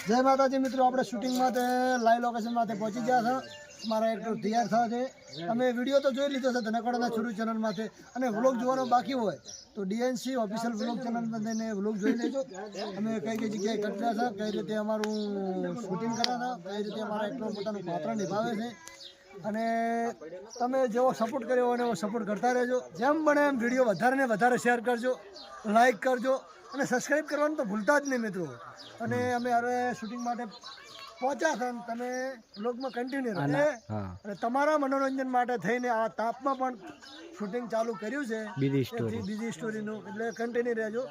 જય માતાજી મિત્રો, આપણે શૂટિંગ માટે લાઈવ લોકેશન માટે પહોંચી ગયા છે. મારા એક્ટર તૈયાર થયા છે. અમે વિડીયો તો જોઈ લીધો છે ધનકવાડાના છોરું ચેનલમાંથી, અને વ્લોગ જોવાનો બાકી હોય તો ડીએનસી ઓફિશિયલ વ્લોગ ચેનલમાં જઈને વ્લોગ જોઈ લેજો. અમે કઈ કઈ જગ્યાએ કટલા છે, કઈ રીતે અમારું શૂટિંગ કર્યા હતા, કઈ રીતે અમારા એક્ટર પોતાનું પાત્ર નિભાવે છે, અને તમે જેવો સપોર્ટ કર્યો હોય એવો સપોર્ટ કરતા રહેજો. જેમ બને એમ વિડીયો વધારે ને વધારે શેર કરજો, લાઈક કરજો, અને સબસ્ક્રાઈબ કરવાનું તો ભૂલતા જ નહીં મિત્રો. અને અમે હવે શૂટિંગ માટે પહોંચ્યા છે, તમે બ્લોગમાં કન્ટિન્યુ રહે, અને તમારા મનોરંજન માટે થઈને આ તાપમાં પણ શૂટિંગ ચાલુ કર્યું છે બીજી સ્ટોરીનું, એટલે કન્ટિન્યુ રહેજો.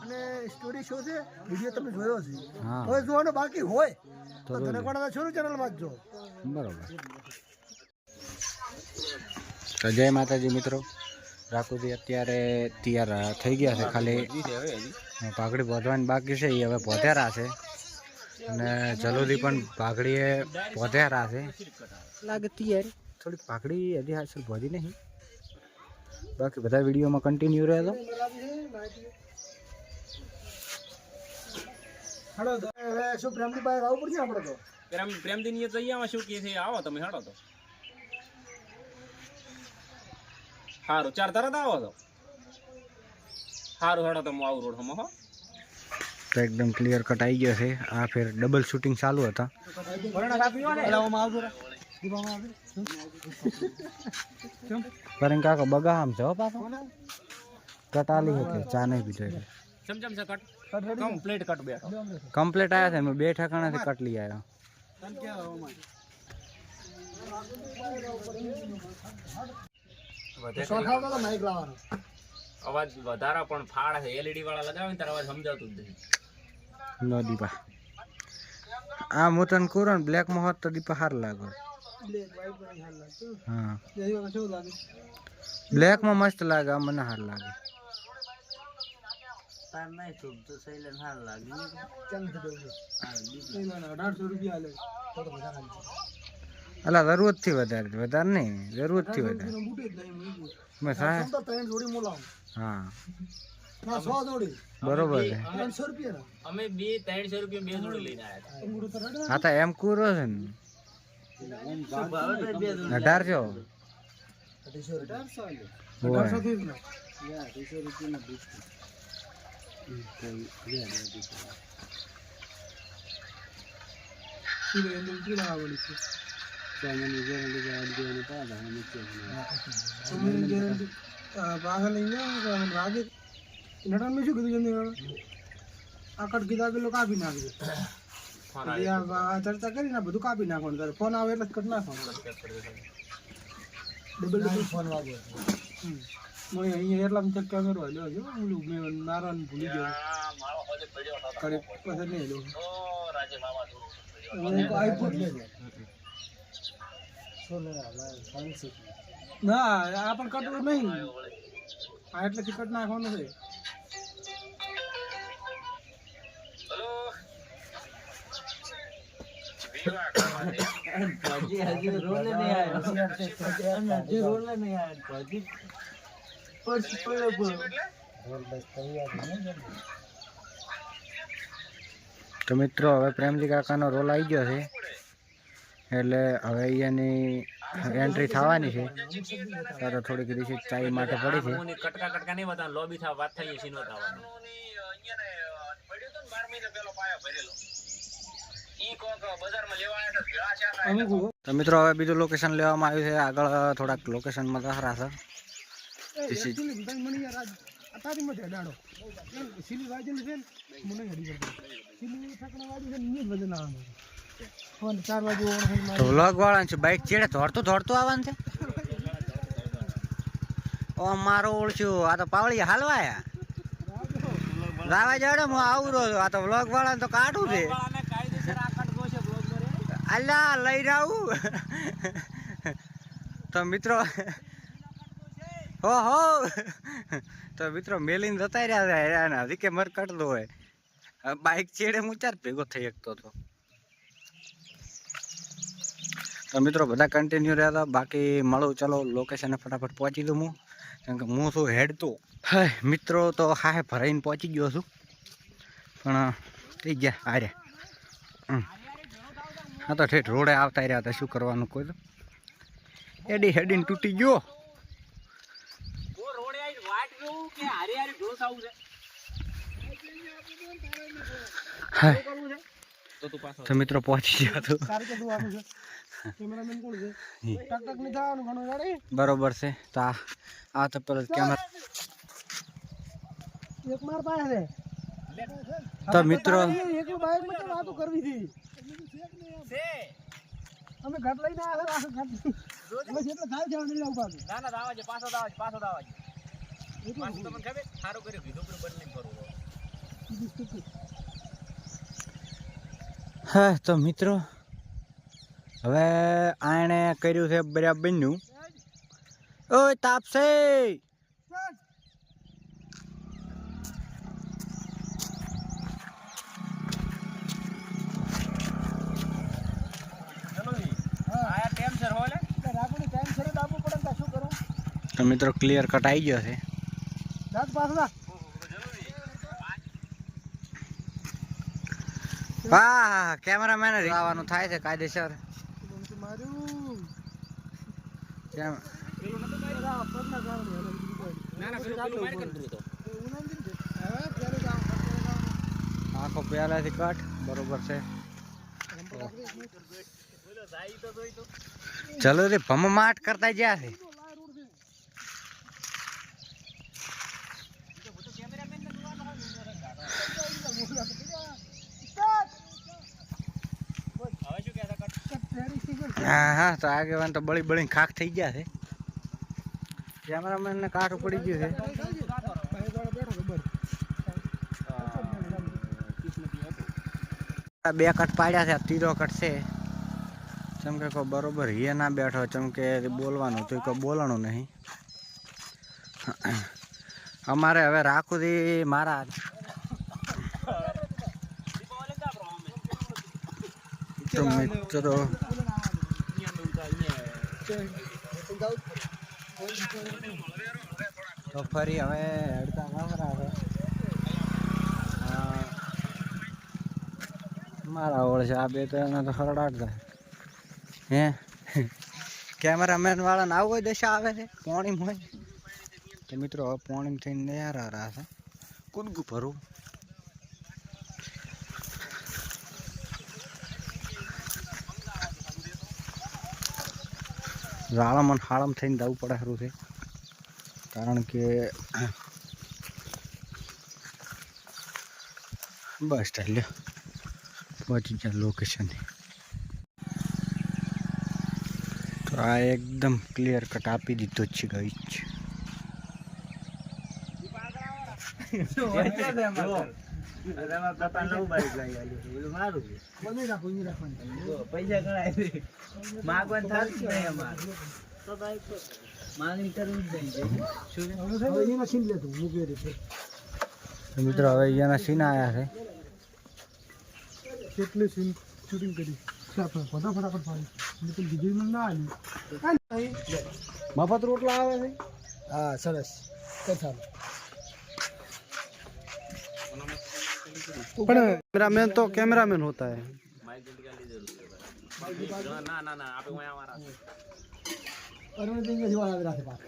અને સ્ટોરી શો છે, વિડીયો તમે જોયો છે, હવે જોવાનો બાકી હોય તો ધનકવાડાના છોરું ચેનલમાં જ જો. બરોબર. તો જય માતાજી મિત્રો, રાખુજી અત્યારે તૈયાર થઈ ગયા છે, ખાલી પાઘડી પહોંચવાની બાકી છે, એ હવે પહોંચ્યા છે. અને જલોદી પણ પાઘડીએ પહોંચ્યા છે, લાગે તૈયાર. થોડીક પાઘડી હજી હાલ પહોંચી નહીં, બાકી બધા વિડીયોમાં કન્ટિન્યુ રહે તો. શું પ્રેમની પાસે આવવું પડશે આપણે તો? પ્રેમદી તો અહીંયા શું કે છે, આવો તમે હેડો તો સારું. 4 તરત આવો તો સારું, હેડો તો હું આવું રોડ હમો. હો તો એકદમ ક્લિયર કટ આવી ગયો છે. આ ફેર ડબલ શૂટિંગ ચાલુ હતા. કારણ કાકા બગા આમ છે પાછો કટ આલી હતી, ચા નહીં પીધો એટલે સમજમ છે. કટ કમ્પ્લીટ કટ બેઠો કમ્પ્લીટ આવ્યા છે. મેં 2 ઠેકાણાથી કટ લઈ આવ્યો. અવાજ વધારા પણ ફાળ છે. એલઈડી વાળા લગાવે ને ત્યારે અવાજ સમજાતું જ નહીં. નો દીપા આ હું તને કહું ને, બ્લેક માં હોત તો દીપા સારું લાગે. હા, બ્લેક માં મસ્ત લાગે, આ મને સારું લાગે. અલા જરૂરત થી વધારે નહીં, જરૂરત થી વધારે. હા બરોબર છે. અમે 200-300 રૂપિયા 2 જોડી લઈને આવ્યા. હા તો એમ કુરો છે ને 1800. નટન મેં શું કીધું, આ કટ કીધા પેલો કાપી નાખજો. ચર્ચા કરીને બધું કાપી નાખવાનું, તારે ફોન આવે એટલે જ કટ નાખવાનું. ડબલ ફોન વાગે અહીંયા એટલા ચેક કરવા લો જો. મેં નારાયણ ભૂલી ગયો પછી નહીં લો. ના આ પણ કટવું નહીં, આ એટલેથી કટ નાખવાનું છે. તો મિત્રો હવે પ્રેમજી કાકાનો રોલ આવી ગયો છે, એટલે હવે અહીંયાની એન્ટ્રી થવાની છે. તો થોડીક રિસીટ ચાઈ માટે પડી છે. કટકા કટકા નહીં બતા, લોબી થા વાત થઈ છે. તો મિત્રો હવે બીજું લોકેશન લેવામાં આવ્યું છે. આગળ થોડાક લોકેશનમાં દહરા છે. તો વ્લોગ વાળા છે, બાઇક ચેડે દોડતું આવવાનું છે. ઓ મારો ઓળખ્યું, આ તો પાવળી હાલવાયા રાવા જાડે. હું આવું રહ્યો, આ તો વ્લોગ વાળા તો કાઢું છે. અલ્લા લઈ જાઉં. તો મિત્રો હો તો મિત્રો મેલીને જતા રહ્યા છે. હજી કે મર કટતો હોય, બાઇક ચેડે હું ચાર ભેગો થઈ શકતો હતો. તો મિત્રો બધા કન્ટિન્યુ રહ્યા હતા. બાકી મળું, ચલો લોકેશને ફટાફટ પહોંચી દઉં હું, કેમ કે હું શું હેડ તો મિત્રો તો હા ભરાઈને પહોંચી ગયો છું, પણ થઈ ગયા આરે હા તો ઠેઠ રોડે આવતા રહ્યા હતા શું કરવાનું કોઈ તો એડી હેડીને તૂટી ગયો તો મિત્રો પહોંચી ગયા તો બરોબર છે તો આ તો પેલો કેમેરા તો મિત્રો અમે ઘાટ લઈને આવ્યા અમે જેટલા થાય છે નહીં આવું પાછું ના ના દાવાજે પાછો દાવાજે પાછું તમને ખબર સારું કર્યું કીધું પણ બંને કરવું હા તો મિત્રો હવે આણે કર્યું છે બરાબરનું ઓય તાપસે તો મિત્રો ક્લિયર કટ આવી ગયો છે હા કેમેરામેન આવવાનું થાય છે કાયદેસર આખો પહેલાથી કટ બરોબર છે ચલો રે ભમમાટ કરતા જ્યાં છે હા તો આગેવાન તો બળી બળીને ખાખ થઈ ગયા છે કેમેરામેન ને કાઠું પડી ગયું છે બે કટ પાડ્યા છે ત્રીજો કટ છે ચમકે કોઈ બરોબર હિએ ના બેઠો ચમકે બોલવાનું તો કોઈ બોલવાનું નહીં અમારે હવે રાખું દી મારા તો મિત્રો તો ફરી હવે હેડતા મારા મારા ઓળ છે આ બે તો એના તો હરડાટ થાય હે કેમેરામેન વાળાને આવું કોઈ દશા આવે છે પોણીમ હોય તો મિત્રો હવે પોણીમ થઈને નેરા છે કુદગું ભરવું રાળામાં હાળમ થઈને જવું પડે સારું છે કારણ કે બસ ચાલ્યો પહોંચી જાય લોકેશન તો આ એકદમ ક્લિયર કટ આપી દીધો જ છે ગઈ મિત્રો હવે અહીંયાના સીન આવ્યા છે કેટલી સીન શૂટિંગ કરી ફટાફટ પાડી બીજું ના આવી મફત રોટલા આવે છે હા સરસ કથા પણ कैमरामैन तो कैमरामैन होता है ના ના ના આપણે ઓય આવારા પરવણ દેંગે જીવાળા રાખે પાસ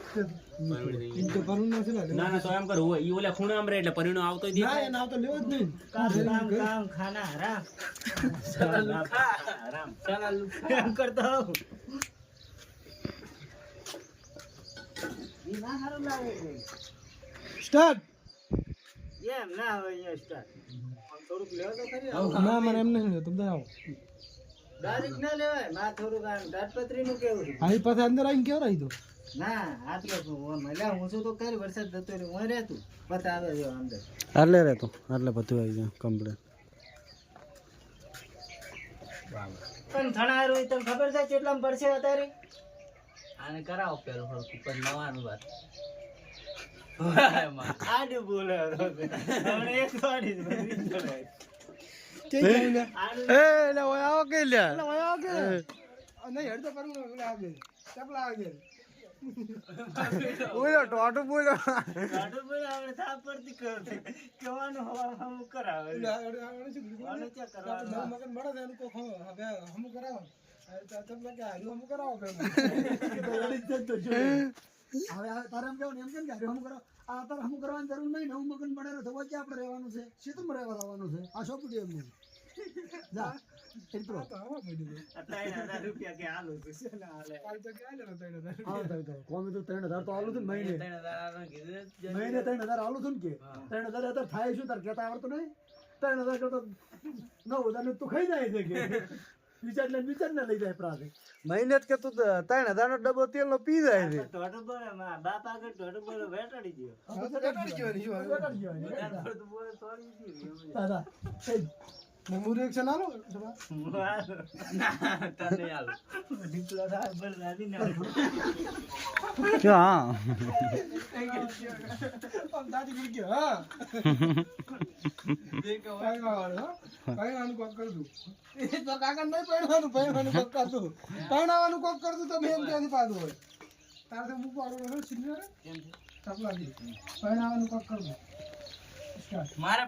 ઇનકે પરવણ ન છે ના ના તો એમ કરું ઈ ઓલા ખૂણા આમ રે એટલે પરિણો આવતો જ ના એના તો લેવો જ નહીં કામ ખાના હરામ આરામ એમ કરતો ઈ ના હારો લાગે સ્ટાર્ટ એમ ના હોય અહીંયા સ્ટાર્ટ થોડુંક લેવો તો ખરી ના મને એમ નહીં તમે આવો ડાયરેક્ટ ના લેવાય માં થોડુંક આ દાટપત્રી નું કેવું આઈ પાસે અંદર આવીને કેવો રહી તો ના આટલો હું મલા હું છું તો કરી વરસાદ જતો રે હું રહેતું પતા આવે જો અંદર એટલે રહેતો એટલે બધું આવી જાય કમ્પ્લીટ પણ થણાર હોય તમને ખબર છે કેટલામ પડશે અત્યારે આને કરાવો પેલો ઉપર નવાનું વાત આડું બોલે હમણે એક વાડી એ લે ઓય આવો કે લે નહીં હેડ તો કરું ઓલા આગે ચપલા આગે બોલો ટોટું બોલો કાઢો બોલે આપણે થાપ પરથી કરતી કેવાનું હવા હમ કરાવે આને ચેક કરવા મગન મળે ને એનું કોઈ હવે હમ કરાવો તમને કે હારું હમ કરાવો કે હવે તારે એમ કેવું ને એમ કેમ કે હારું હમ કરાવો આ તારે હમ કરવાની જરૂર નહીં નવું મગન મળે તો વચ્ચે આપણે રહેવાનું છે સીધું રહેવા આવવાનું છે આ સોપડી એમનું જા એટલો ₹3000 કે આલુ છે હાલે કોમી તો 3000 તો આલું છું ને મહિને 3000 આલુ કીધું મહિને 3000 આલું છું ને કે 3000 અત્યારે થાય શું તાર કહેતા આવડતું નહીં 3000 કરતો 9000 તું ખાઈ જાય છે કે વિચાર ને લઈ જાય પ્રાસે મહિને કે તું 3000 નો ડબ્બો તેલ નો પી જાય છે ટોટો બોલે મારા બાપ આગળ ટોટો બોલે વેટાડી ગયો બોલે તોડી દીધી દાદા મમ્મુ રિએક્શન આલો ના તને આલુ ડિપ્લો થાય બોલ રાજી ને ક્યાં આમ દાદી ગઈ ગયો હા દેખો આનું કોક કર દઉં એ તો કાકા નહીં પહેરવાનું કોક કર દઉં પહેરવાનું કોક કર દઉં તો મેં ક્યાંથી પાડું હોય તારે તો મૂકવા વાળો સિનિયર તપલા દી પહેરવાનું કોક કર દઉં મારે